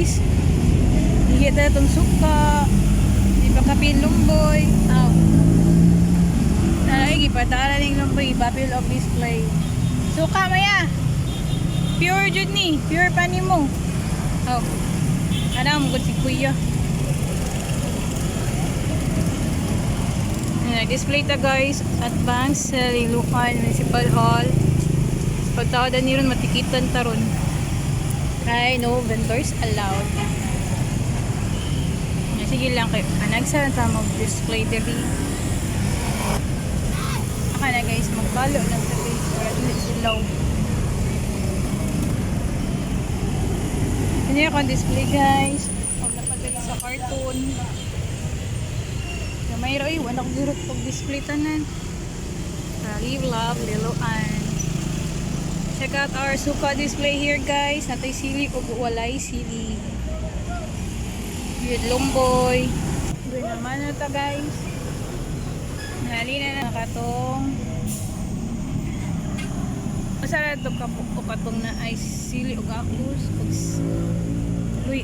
guys. Higit na itong suka. Di pa kapin lumboy. Oh. Nalagi pa. Tara ng lumboy. Bapil of display. Suka maya. Pure jud ni. Pure pa ni mo. Oh. Ano mo si kuya. Display ta guys. Advanced sa Lilukan Municipal Hall. Pagtawadan ni ron matikitan taron. Ay, no vendors allowed. Sige lang kayo. Anagsa na mag-display diri. Aka na guys, magbalo lang sa guys. Para hindi silaw. Ano yung display guys. Huwag napadali sa cartoon. Gamay ro, wala ko dirot pag-display tanan. Live, love, Liluan. Check out our suka display here guys. Natay sili o walay sili. With lumboy. Doon naman na ito guys. Nalina na katong. Masarap ito katong na ay sili o gapos. Uy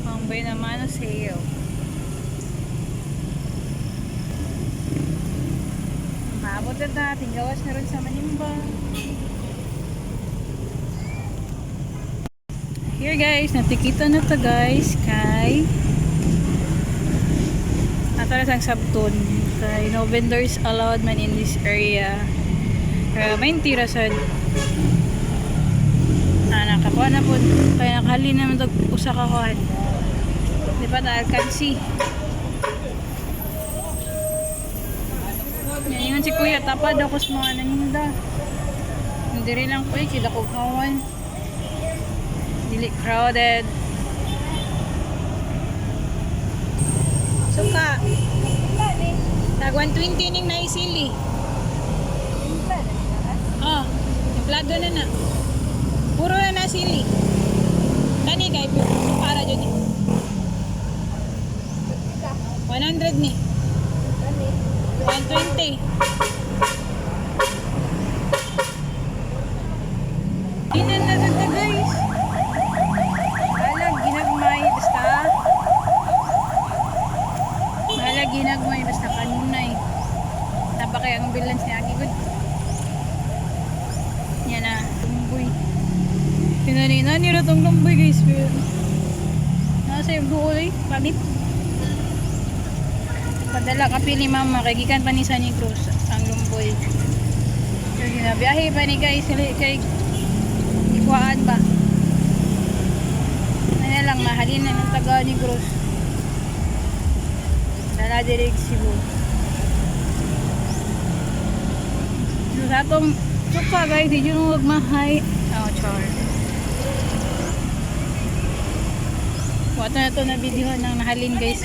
Pang bay naman na sale. Maabot na natin. Gawas na rin sa manimba. Here guys, natikita na to guys kay natara sang sabton kay no vendors allowed man in this area. May tira sa nakakuha na po kaya nakahali naman ito usa ka kuhan. Di ba na alkansi? Yan yun si kuya tapad ako sa mga naninda. Hindi rin lang po kila ko kawan. Dili crowded. Suka. Tag 120 ning naisili. Oh, templado na na. Puro na nasili. Kani kay para jud ni. 100 ni. 120. Inan na dito guys. Ginagmay basta kanunay. Tapa kaya ang balance niya agigod. Yan na, lumboy. Pinanina nila itong lumboy guys. Nasa yung bukoy, panit. Padala kapili mama, kagikan pa ni Sunny Cruz ang lumboy. So ginabiyahe pa ni guys, kay ikuhaan ba. Ano lang, mahalin na ng taga ni Cruz. Dala direct Cebu. So sa atong suka guys, di nyo magmahay. Oh, char. Wato na ito na video ng nahalin guys.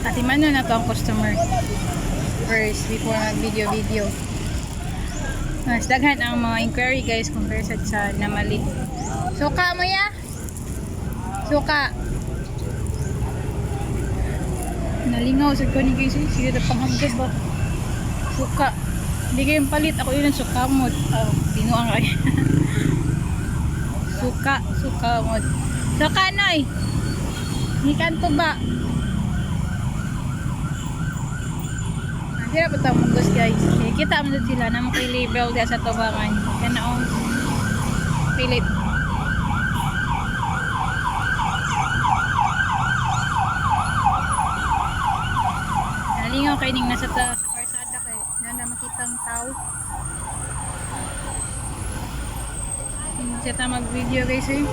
Atiman na ito ang customer. First, before mag-video. Mas daghan ang mga inquiry guys compared sa namali. Suka mo ya? Suka. Nalingaw sa ko ni guys. Sige na panghagad ba? Suka. Hindi kayong palit. Ako yun ang suka mod. Oh, binuang kayo. Suka mod. Suka na eh. Hikanto ba? Sira po ito munggos guys. Kita mo sila na makilabel diya sa tubangan. Yan na ang Philip. Nalingaw kayo ning nasa karsada kayo na makitang tao. Hindi siya mag-video guys eh.